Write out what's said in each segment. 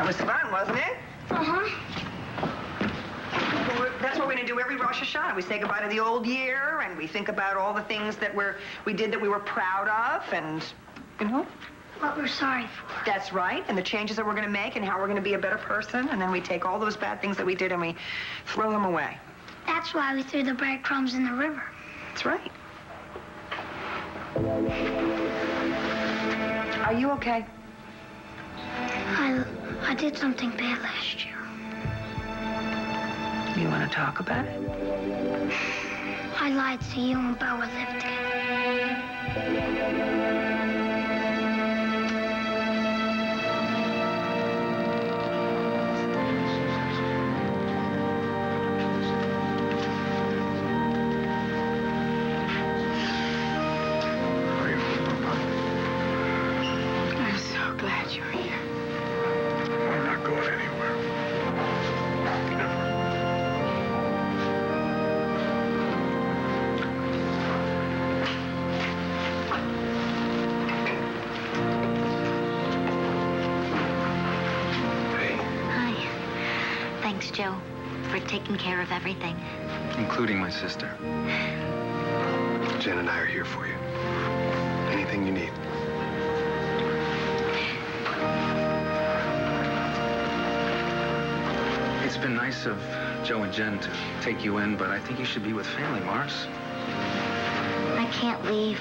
That was fun, wasn't it? Uh-huh. Well, that's what we're going to do every Rosh Hashanah. We say goodbye to the old year, and we think about all the things that we did that we were proud of, and, you know. What we're sorry for. That's right, and the changes that we're going to make, and how we're going to be a better person, and then we take all those bad things that we did and we throw them away. That's why we threw the breadcrumbs in the river. That's right. Are you okay? I did something bad last year. You want to talk about it? I lied to you and Belle would live together. I'm so glad you're here. I'm not going anywhere. Never. Hey. Hi. Thanks, Joe, for taking care of everything. Including my sister. Jen and I are here for you. Anything you need. It's been nice of Joe and Jen to take you in, but I think you should be with family, Mars. I can't leave.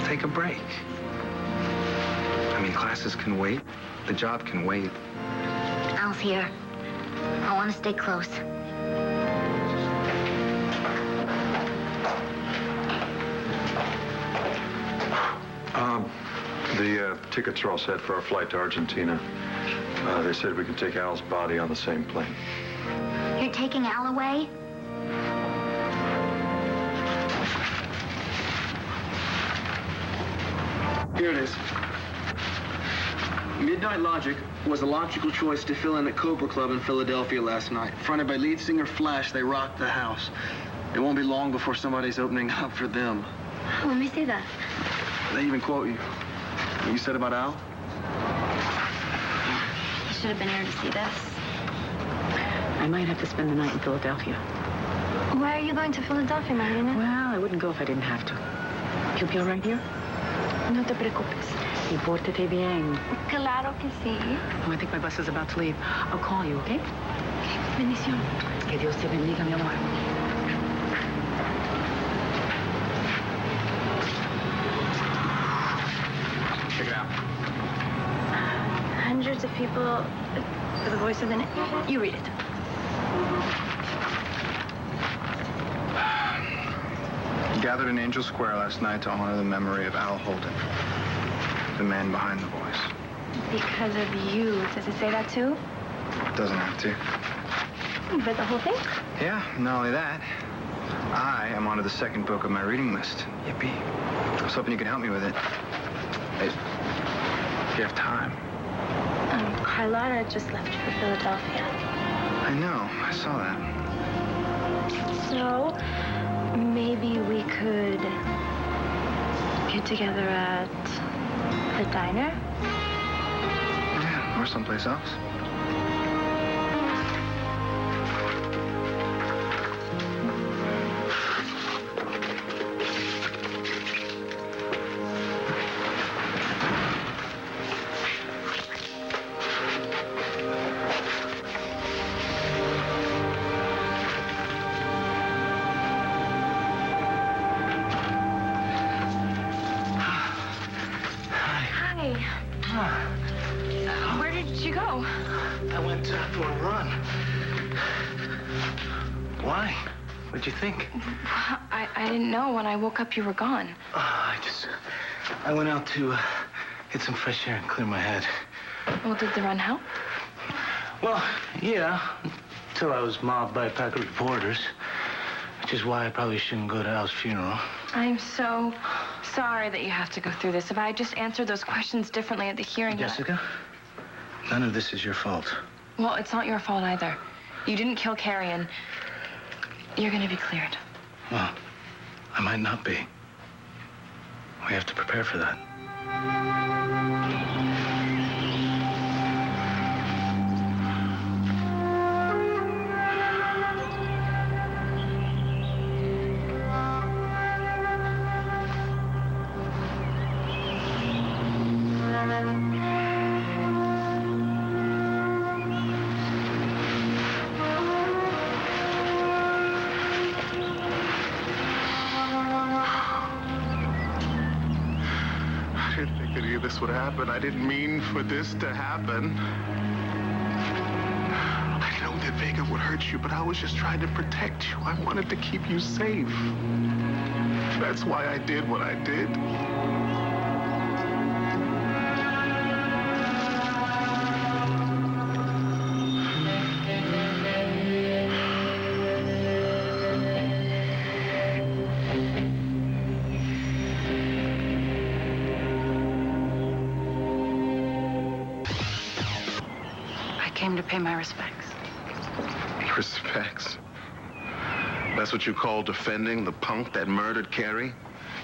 Take a break. I mean, classes can wait. The job can wait. Al's here. I want to stay close. The tickets are all set for our flight to Argentina. They said we can take Al's body on the same plane. You're taking Al away? Here it is. Midnight Logic was a logical choice to fill in at Cobra Club in Philadelphia last night. Fronted by lead singer Flash, they rocked the house. It won't be long before somebody's opening up for them. Let me see that. They even quote you. What you said about Al? You should have been here to see this. I might have to spend the night in Philadelphia. Why are you going to Philadelphia, Marina? Well, I wouldn't go if I didn't have to. You'll be all right here? No te preocupes. Y pórtate bien. Claro que sí. Oh, I think my bus is about to leave. I'll call you, okay? Bendición. Que Dios te bendiga, mi amor. Check it out. Hundreds of people for the voice of the... You read it. Gathered in Angel Square last night to honor the memory of Al Holden, the man behind the voice. Because of you. Does it say that too? Doesn't have to. You read the whole thing? Yeah, not only that, I am onto the second book of my reading list. Yippee. I was hoping you could help me with it. If you have time. Carlotta just left for Philadelphia. I know, I saw that. So, maybe we could get together at the diner? Yeah, or someplace else. Where did you go? I went for a run. Why? What'd you think? I didn't know. When I woke up, you were gone. I went out to get some fresh air and clear my head. Well, did the run help? Well, yeah, until I was mobbed by a pack of reporters, which is why I probably shouldn't go to Al's funeral. I'm so sorry that you have to go through this. If I just answered those questions differently at the hearing... Jessica, none of this is your fault. Well, it's not your fault either. You didn't kill Carrie, and you're going to be cleared. Well, I might not be. We have to prepare for that. this would happen. I didn't mean for this to happen. I know that Vega would hurt you, but I was just trying to protect you. I wanted to keep you safe. That's why I did what I did. Came to pay my respects. Respects? That's what you call defending the punk that murdered Carrie?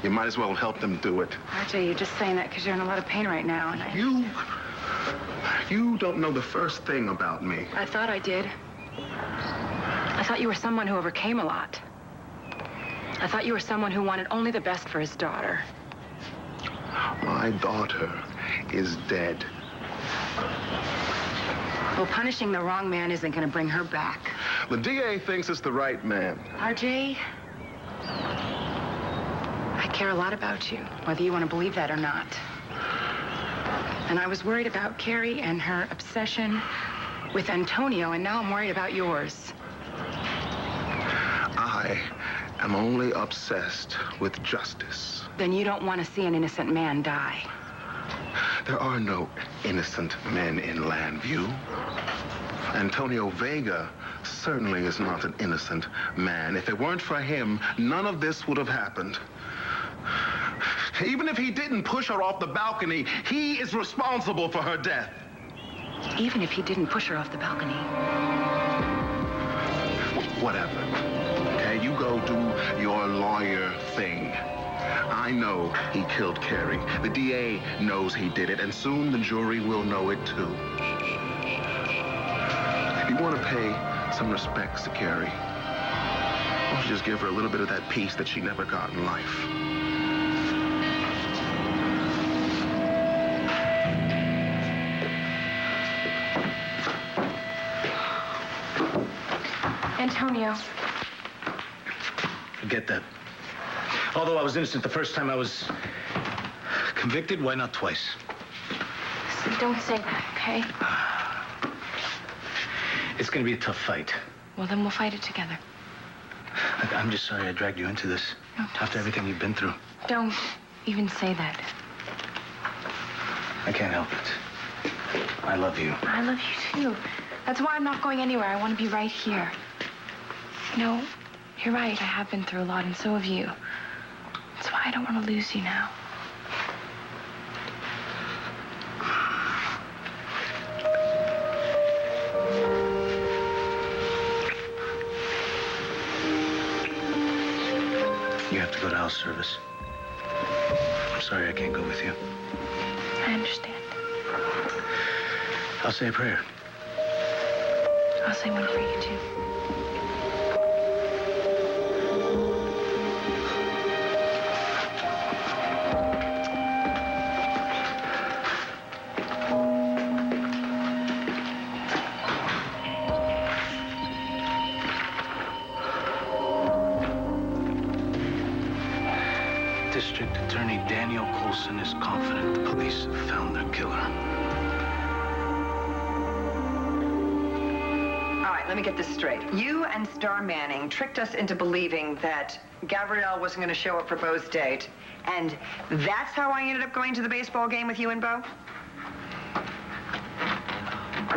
You might as well help them do it. RJ, you're just saying that because you're in a lot of pain right now, and You don't know the first thing about me. I thought I did. I thought you were someone who overcame a lot. I thought you were someone who wanted only the best for his daughter. My daughter is dead. Well, punishing the wrong man isn't going to bring her back. The DA thinks it's the right man. RJ, I care a lot about you, whether you want to believe that or not. And I was worried about Carrie and her obsession with Antonio, and now I'm worried about yours. I am only obsessed with justice. Then you don't want to see an innocent man die. There are no innocent men in Landview. Antonio Vega certainly is not an innocent man. If it weren't for him, none of this would have happened. Even if he didn't push her off the balcony, he is responsible for her death. Even if he didn't push her off the balcony. Whatever. Okay, you go do your lawyer thing. I know he killed Carrie. The DA knows he did it, and soon the jury will know it too. If you want to pay some respects to Carrie, why don't you just give her a little bit of that peace that she never got in life? Antonio. Forget that. Although I was innocent the first time I was convicted, why not twice? Don't say that, okay? It's gonna be a tough fight. Well, then we'll fight it together. I'm just sorry I dragged you into this. No, after everything you've been through. Don't even say that. I can't help it. I love you. I love you, too. That's why I'm not going anywhere. I want to be right here. No, you're right. I have been through a lot, and so have you. That's why I don't want to lose you now. You have to go to house service. I'm sorry I can't go with you. I understand. I'll say a prayer. I'll say one for you, too. District Attorney Daniel Colson is confident the police have found their killer. All right, let me get this straight. You and Star Manning tricked us into believing that Gabrielle wasn't going to show up for Beau's date, and that's how I ended up going to the baseball game with you and Beau?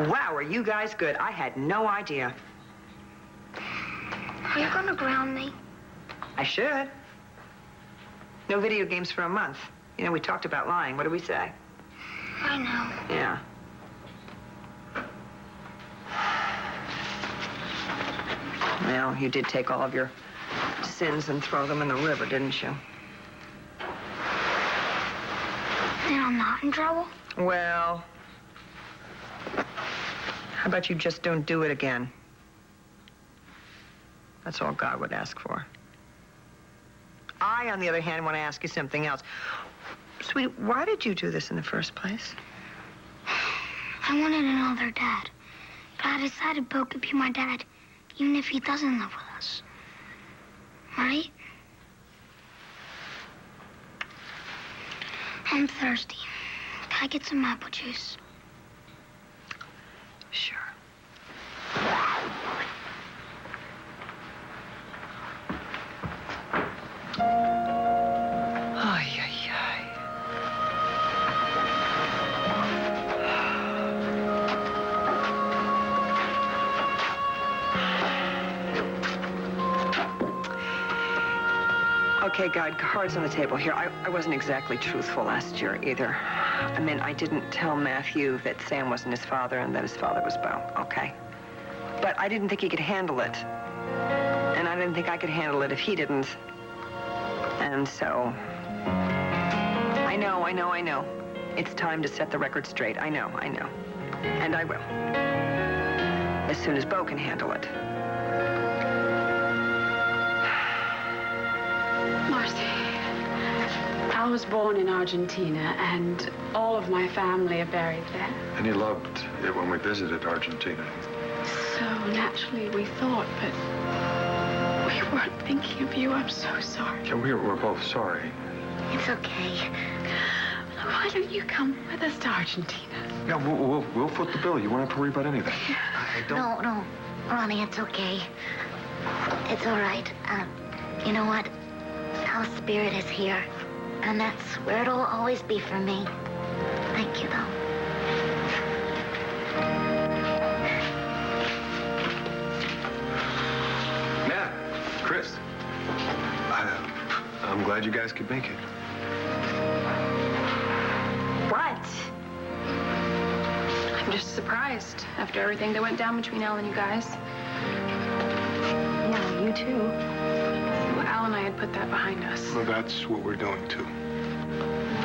Wow, are you guys good? I had no idea. Are you gonna ground me? I should. No video games for a month. You know, we talked about lying. What do we say? I know. Yeah. Well, you did take all of your sins and throw them in the river, didn't you? Then I'm not in trouble? Well, how about you just don't do it again? That's all God would ask for. I, on the other hand, want to ask you something else. Sweetie, why did you do this in the first place? I wanted another dad. But I decided Beau could be my dad, even if he doesn't live with us. Right? I'm thirsty. Can I get some apple juice? Sure. Ay, ay, ay. Okay, God, cards on the table here. I wasn't exactly truthful last year either. I mean, I didn't tell Matthew that Sam wasn't his father and that his father was Bo, okay? But I didn't think he could handle it. And I didn't think I could handle it if he didn't. And so, I know. It's time to set the record straight. I know. And I will. As soon as Bo can handle it. Marcy, Al was born in Argentina, and all of my family are buried there. And he loved it when we visited Argentina. So naturally we thought, but we weren't thinking of you. I'm so sorry. Yeah, we're both sorry. It's okay. Why don't you come with us to Argentina? Yeah, we'll foot the bill. You won't have to worry about anything. I don't... No, Ronnie, it's okay. It's all right. You know what? Al's spirit is here, and that's where it'll always be for me. Thank you, though. Matt, Chris, I'm glad you guys could make it. What? I'm just surprised after everything that went down between Al and you guys. Yeah, you too. Well, Al and I had put that behind us. Well, that's what we're doing, too.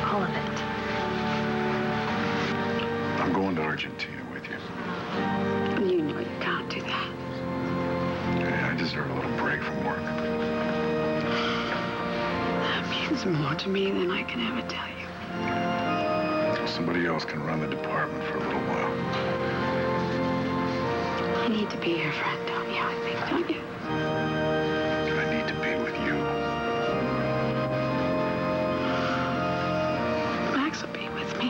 All of it. I'm going to Argentina with you. You know you can't do that. I deserve a little break from work. That means more to me than I can ever tell you. Somebody else can run the department for a little while. You need to be your friend, don't you? I think, don't you? I need to be with you. Max will be with me.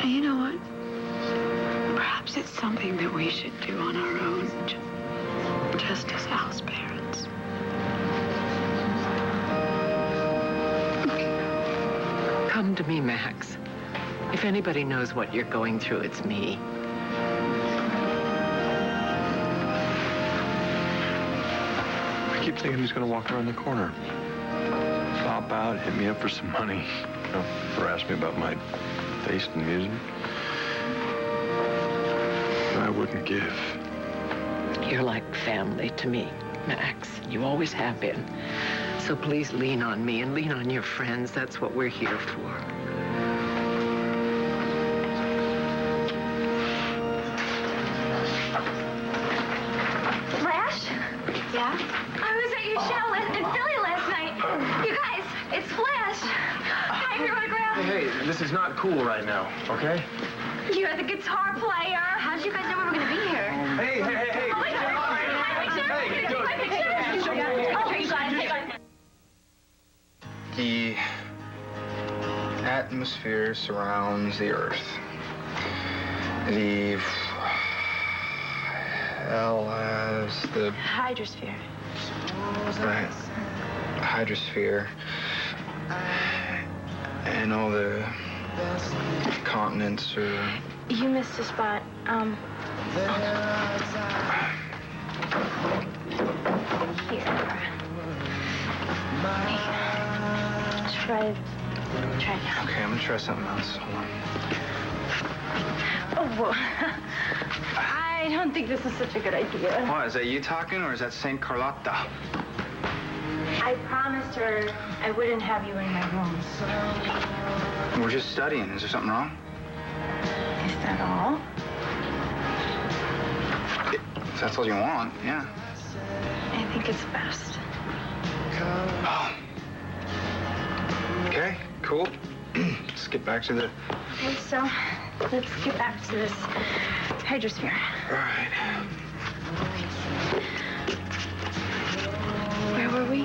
And you know what? Perhaps it's something that we should do on our own, just as Al's parents. Come to me, Max. If anybody knows what you're going through, it's me. I keep thinking he's going to walk around the corner. Pop out, hit me up for some money. You know, harass me about my taste in music. I wouldn't give. You're like family to me, Max. You always have been. So please lean on me and lean on your friends. That's what we're here for. Flash? Yeah? I was at your show in Philly last night. You guys, it's Flash. Hi, your autograph. Hey, this is not cool right now, okay? You're the guitar player. How did you guys know we were going to be here? Hey! Oh, wait, my picture. Oh, you got it. The atmosphere surrounds the Earth. The L as the Hydrosphere. right hydrosphere, and all the continents are. You missed a spot. Here. Try now. Okay, I'm gonna try something else. Hold on. Oh, whoa. I don't think this is such a good idea. What, is that you talking, or is that Saint Carlotta? I promised her I wouldn't have you in my room. We're just studying. Is there something wrong? Is that all? If that's all you want, yeah. I think it's best. Oh. Okay, cool. Let's get back to the... Okay, so let's get back to this hydrosphere. All right. Where were we?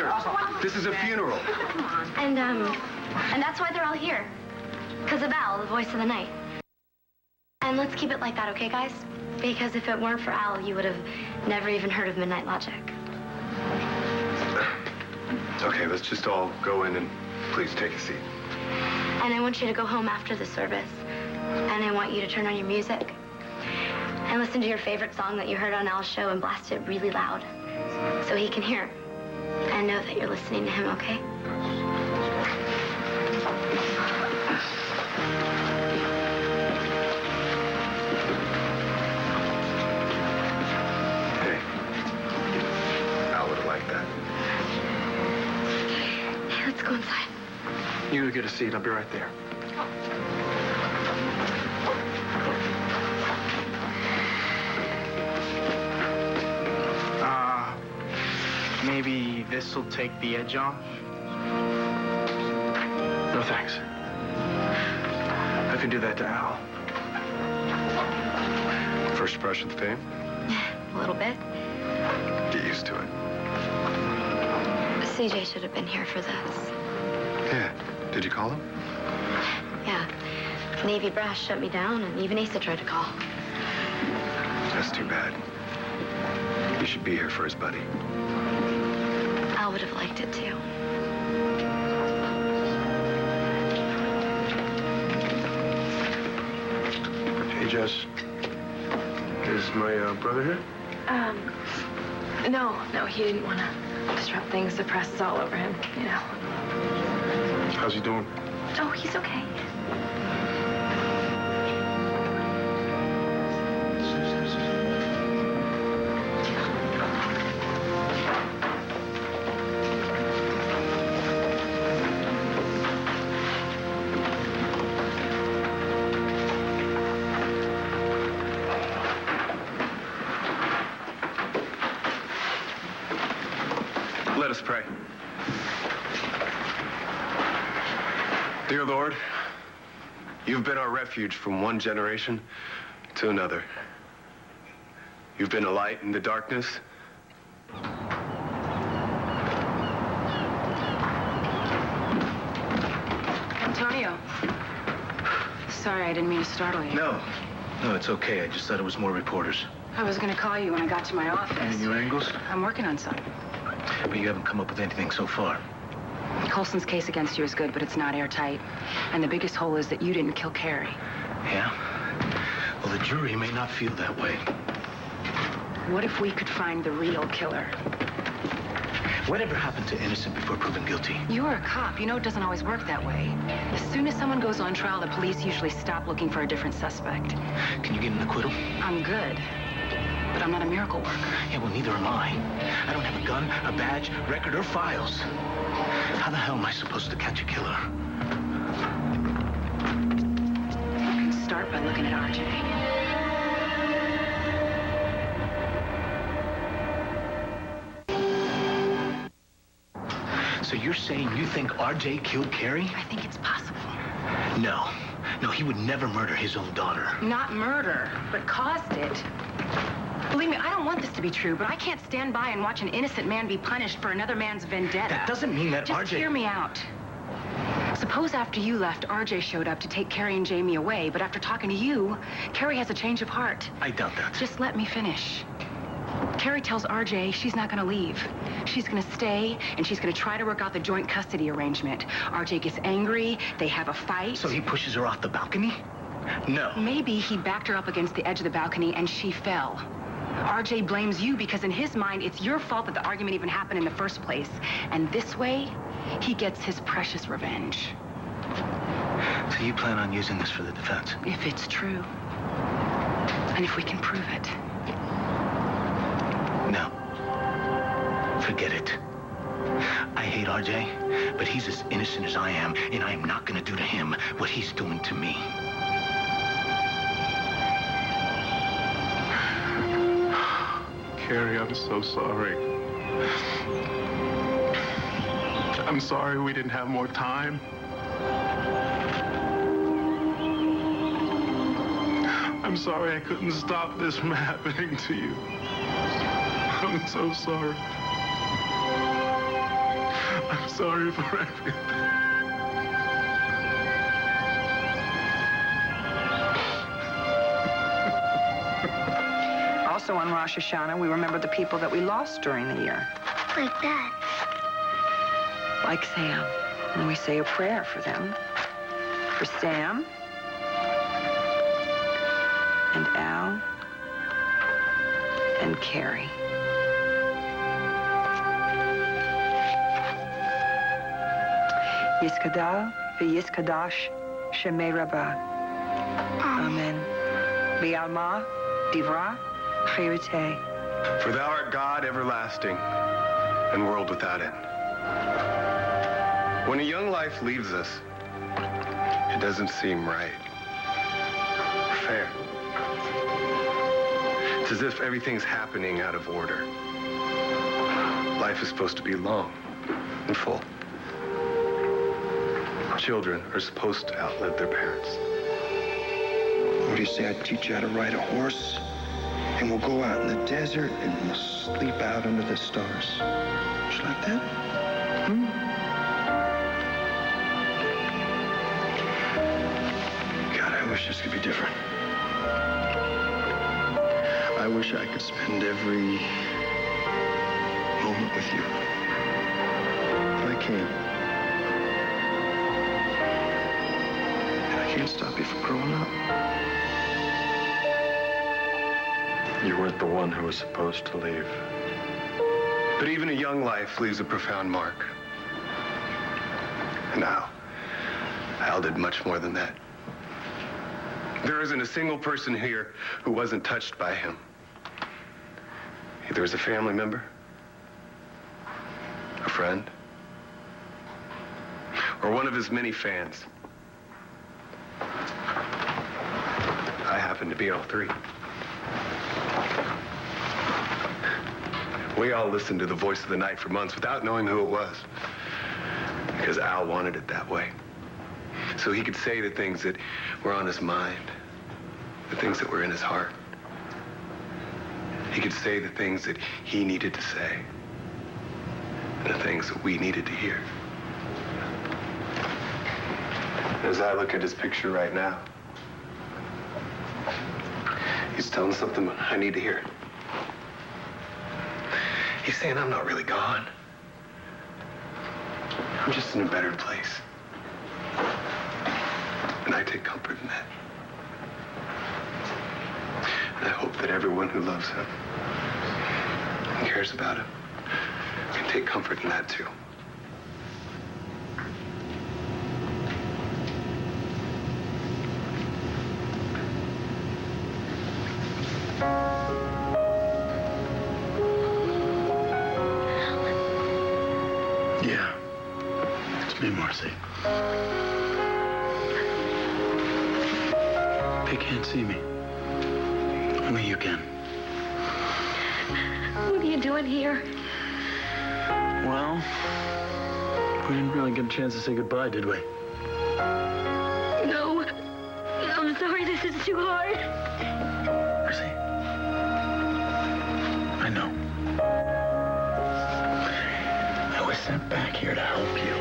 sir. This is a funeral. And that's why they're all here. Because of Al, the voice of the night. And let's keep it like that, okay, guys? Because if it weren't for Al, you would have never even heard of Midnight Logic. Okay, let's just all go in and please take a seat. And I want you to go home after the service. And I want you to turn on your music. And listen to your favorite song that you heard on Al's show and blast it really loud. So he can hear. And know that you're listening to him, okay? Hey. Al would have liked that. Hey, let's go inside. You go get a seat. I'll be right there. Maybe this will take the edge off? No, thanks. I can do that to Al. First impression of the fame? A little bit. Get used to it. CJ should have been here for this. Yeah. Did you call him? Yeah. Navy brass shut me down, and even Asa tried to call. That's too bad. He should be here for his buddy. Al would have liked it, too. Hey, Jess. Is my brother here? No, he didn't want to disrupt things. The press is all over him, you know. How's he doing? Oh, he's okay. Let us pray. Dear Lord, you've been our refuge from one generation to another. You've been a light in the darkness. Antonio. Sorry, I didn't mean to startle you. No, it's okay. I just thought it was more reporters. I was going to call you when I got to my office. Any new angles? I'm working on some. But you haven't come up with anything so far. Colson's case against you is good, but it's not airtight. And the biggest hole is that you didn't kill Carrie. Yeah? Well, the jury may not feel that way. What if we could find the real killer? Whatever happened to innocent before proven guilty? You're a cop. You know it doesn't always work that way. As soon as someone goes on trial, the police usually stop looking for a different suspect. Can you get an acquittal? I'm good. But I'm not a miracle worker. Yeah, well, neither am I. I don't have a gun, a badge, record, or files. How the hell am I supposed to catch a killer? You can start by looking at RJ. So you're saying you think RJ killed Carrie? I think it's possible. No, he would never murder his own daughter. Not murder, but caused it. Believe me, I don't want this to be true, but I can't stand by and watch an innocent man be punished for another man's vendetta. That doesn't mean that Just RJ... hear me out. Suppose after you left, RJ showed up to take Carrie and Jamie away, but after talking to you, Carrie has a change of heart. I doubt that. Just let me finish. Carrie tells RJ she's not going to leave. She's going to stay, and she's going to try to work out the joint custody arrangement. RJ gets angry, they have a fight. So he pushes her off the balcony? No. Maybe he backed her up against the edge of the balcony and she fell. RJ blames you because in his mind, it's your fault that the argument even happened in the first place. And this way, he gets his precious revenge. So you plan on using this for the defense? If it's true. And if we can prove it. No. Forget it. I hate RJ, but he's as innocent as I am, and I am not going to do to him what he's doing to me. Carrie, I'm so sorry. I'm sorry we didn't have more time. I'm sorry I couldn't stop this from happening to you. I'm so sorry. sorry for everything. Also on Rosh Hashanah, we remember the people that we lost during the year. Like that. Like Sam. And we say a prayer for them. For Sam. And Al. And Carrie. Yiskadal v'yiskadash shemei Rabbah. Amen. V'alma divra chayriteh. For thou art God everlasting, and world without end. When a young life leaves us, it doesn't seem right or fair. It's as if everything's happening out of order. Life is supposed to be long and full. Children are supposed to outlive their parents. What do you say I teach you how to ride a horse? And we'll go out in the desert and we'll sleep out under the stars. Just like that? God, I wish this could be different. I wish I could spend every moment with you. But I can't. And I can't stop you from growing up. You weren't the one who was supposed to leave. But even a young life leaves a profound mark. And Al did much more than that. There isn't a single person here who wasn't touched by him. Either as a family member, a friend, or one of his many fans. I happen to be all three. We all listened to the voice of the night for months without knowing who it was. Because Al wanted it that way. So he could say the things that were on his mind, the things that were in his heart. He could say the things that he needed to say, the things that we needed to hear. As I look at his picture right now, he's telling something I need to hear. He's saying I'm not really gone. I'm just in a better place. And I take comfort in that. And I hope that everyone who loves him and cares about him can take comfort in that too. Yeah. It's me, Marcy. They can't see me. Only you can. What are you doing here? Well, we didn't really get a chance to say goodbye, did we? No. I'm sorry, this is too hard. Marcy. I know. I was sent back here to help you.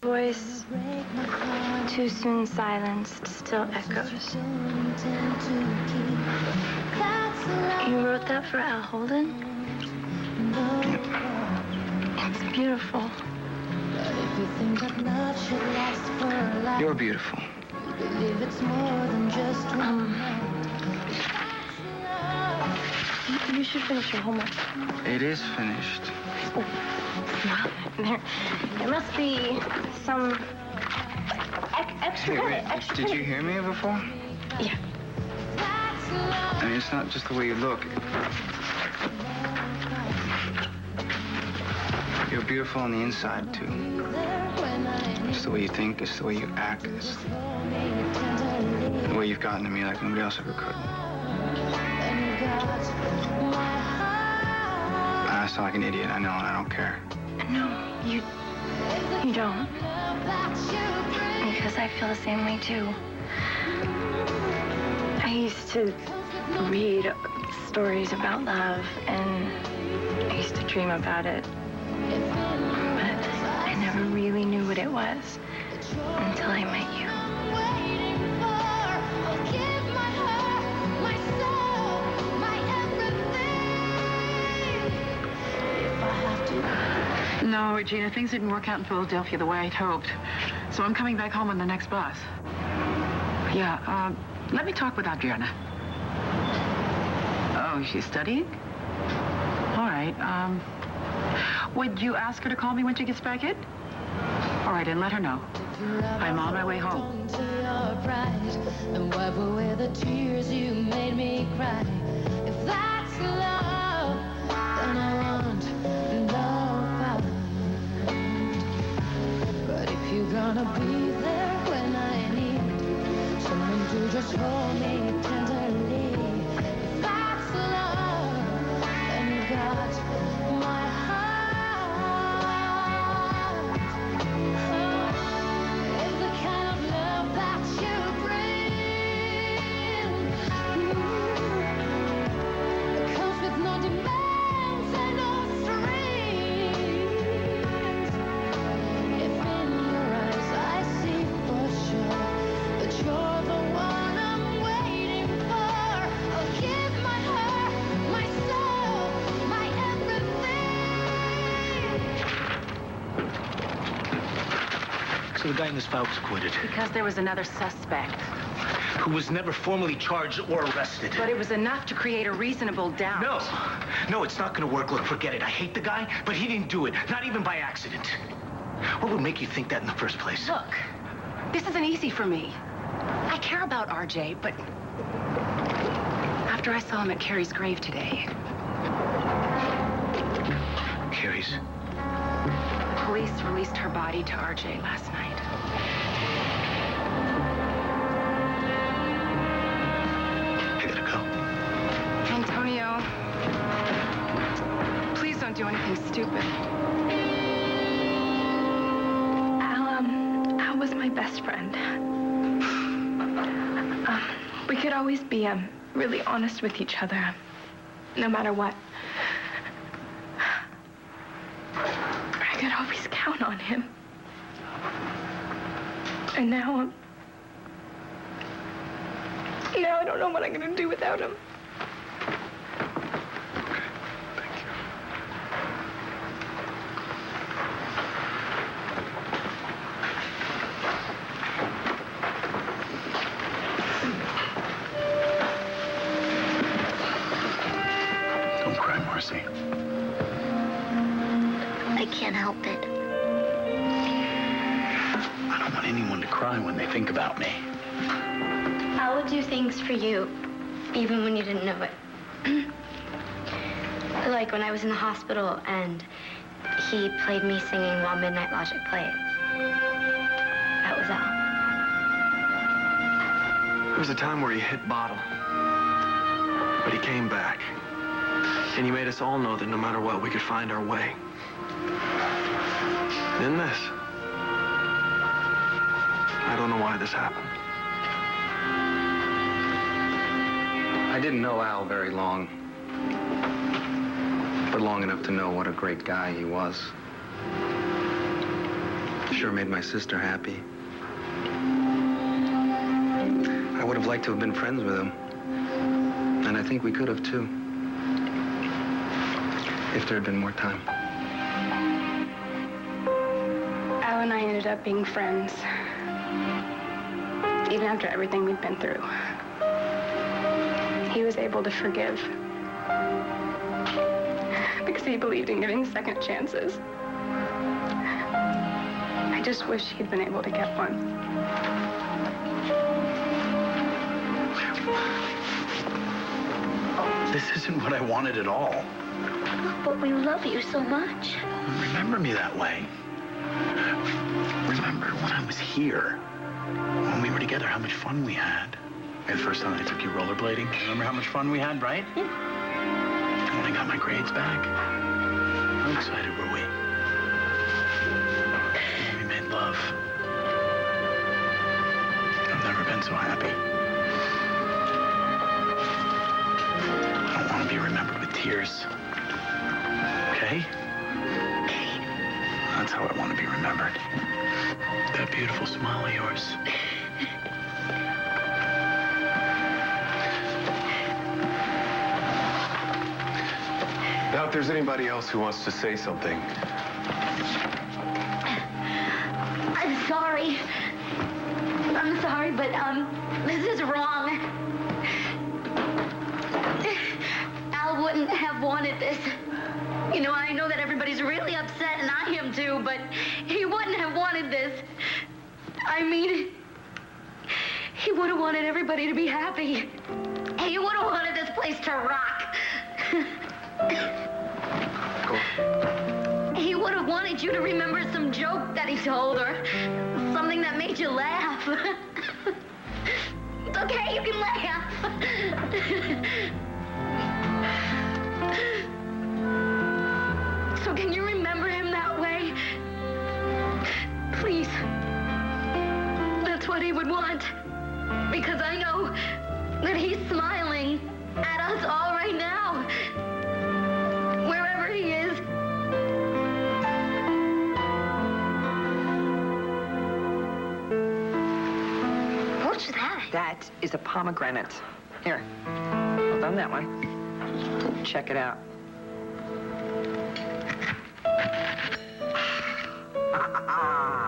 Voice, too soon silenced, still echoes. You wrote that for Al Holden? It's beautiful. You're beautiful. You should finish your homework. It is finished. Well, there must be some extra credit. Extra did you hear me before? Yeah. I mean, it's not just the way you look. You're beautiful on the inside, too. It's the way you think, it's the way you act, it's the way you've gotten to me like nobody else ever could. I sound like an idiot, I know, and I don't care. No, you don't. Because I feel the same way, too. used to read stories about love, and I used to dream about it. But I never really knew what it was until I met you. No, Regina, things didn't work out in Philadelphia the way I'd hoped. So I'm coming back home on the next bus. Yeah, let me talk with Adriana. Oh, she's studying? All right, would you ask her to call me when she gets back in? All right, and let her know. I'm on my way home. And wipe away the tears you made me cry. If that's love, then I want no part. But if you're gonna be there when I need someone to just hold me tenderly, if that's love, then you got my heart. It's the kind of love that you bring. It comes with no demands and no strings. If in your eyes I see for sure that you're the one I'm waiting for, I'll give my heart, my soul, my everything. So the guy in this file was acquitted. Because there was another suspect. Who was never formally charged or arrested. But it was enough to create a reasonable doubt. No. No, it's not gonna work. Look, forget it. I hate the guy, but he didn't do it. Not even by accident. What would make you think that in the first place? Look, this isn't easy for me. I care about RJ, but after I saw him at Carrie's grave today. Carrie's? Police released her body to RJ last night. I gotta go. Antonio, please don't do anything stupid. Al was my best friend. We could always be really honest with each other, no matter what. I could always count on him. And now I don't know what I'm gonna do without him. Don't cry, Marcy. I can't help it. I don't want anyone to cry when they think about me. I would do things for you, even when you didn't know it. Like when I was in the hospital and he played me singing while Midnight Logic played. That was Al. There was a time where he hit bottom. But he came back. And he made us all know that no matter what, we could find our way. In this. I don't know why this happened. I didn't know Al very long. But long enough to know what a great guy he was. Sure made my sister happy. I would have liked to have been friends with him. And I think we could have, too. If there had been more time. Al and I ended up being friends. Even after everything we'd been through. He was able to forgive. Because he believed in giving second chances. I just wish he'd been able to get one. This isn't what I wanted at all. But we love you so much. Remember me that way. Remember when I was here. When we were together, how much fun we had. The first time I took you rollerblading. Remember how much fun we had, right? When I got my grades back. How excited were we? When we made love. I've never been so happy. years. Okay? That's how I want to be remembered. That beautiful smile of yours. Now, if there's anybody else who wants to say something. I'm sorry. I'm sorry, but, this is wrong. Al wouldn't have wanted this. You know, I know that everybody's really upset, and I am too, but he wouldn't have wanted this. I mean, he would have wanted everybody to be happy. He would have wanted this place to rock. He would have wanted you to remember some joke that he told, or something that made you laugh. It's okay, you can laugh. So can you remember him that way? Please. That's what he would want. Because I know that he's smiling at us all right now. Wherever he is. What's that? That is a pomegranate. Here, hold on that one. Check it out.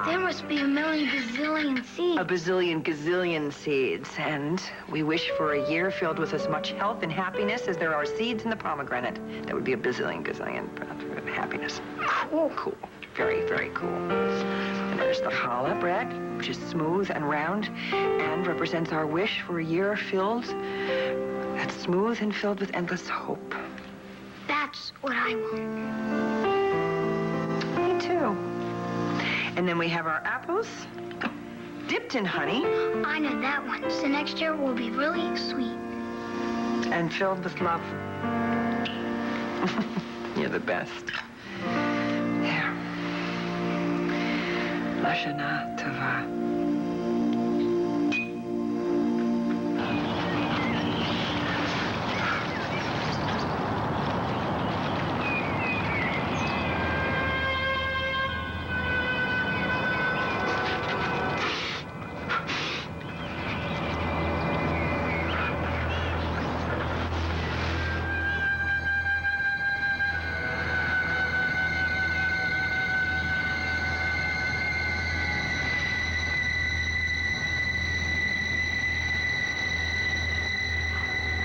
There must be a million gazillion seeds. A bazillion gazillion seeds. And we wish for a year filled with as much health and happiness as there are seeds in the pomegranate. That would be a bazillion gazillion happiness. Cool, cool. Very, very cool. And there's the challah bread, which is smooth and round and represents our wish for a year filled, that's smooth and filled with endless hope. That's what I want. Me too. And then we have our apples, dipped in honey. I know that one. So next year will be really sweet. And filled with love. You're the best. There. Lashana Tova.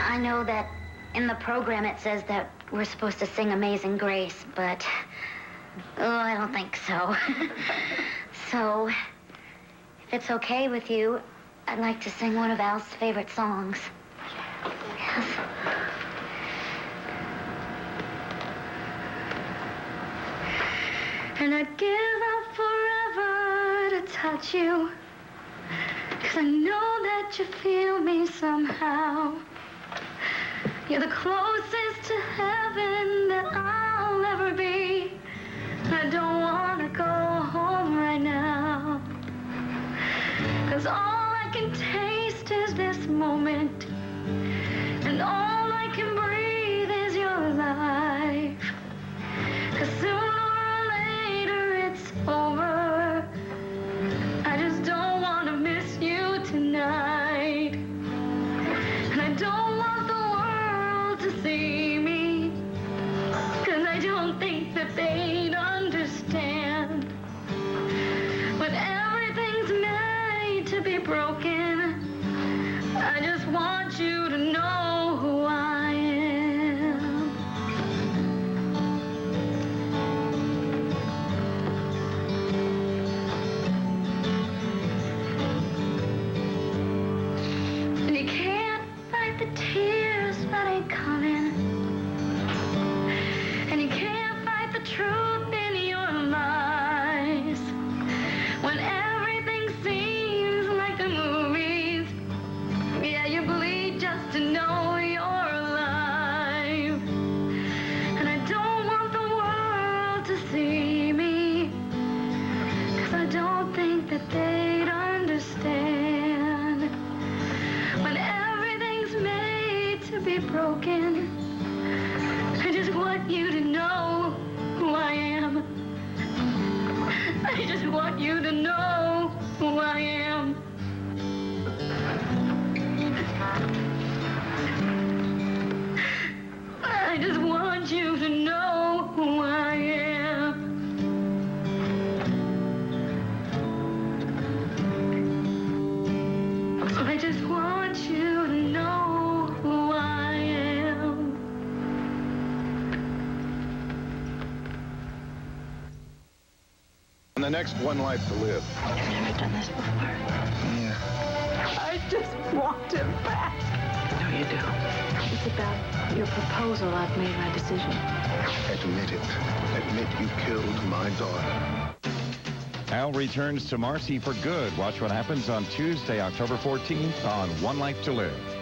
I know that in the program it says that we're supposed to sing Amazing Grace, but I don't think so. So, if it's okay with you, I'd like to sing one of Al's favorite songs. Yes. And I'd give up forever to touch you, 'cause I know that you feel me somehow. You're the closest to heaven that I'll ever be. I don't want to go home right now, 'cause all I can taste is this moment, and all I can breathe is your life. 'Cause sooner or later it's over. I just don't want to miss you tonight. And I don't want the world to see me, 'cause I don't think that they'd understand. When everything's made to be broken, I just want you to know who I am. And you can't fight the tears that ain't coming, and you can't fight the truth in your lies. When everything seems like the movies, yeah, you bleed just to know you're alive. And I don't want the world to see me, 'cause I don't think that they'd understand. When everything's made to be broken, I the next One Life to Live. I've never done this before. Yeah. I just want him back. No, you do. It's about your proposal. I've made my decision. Admit it. Admit you killed my daughter. Al returns to Marcy for good. Watch what happens on Tuesday, October 14th on One Life to Live.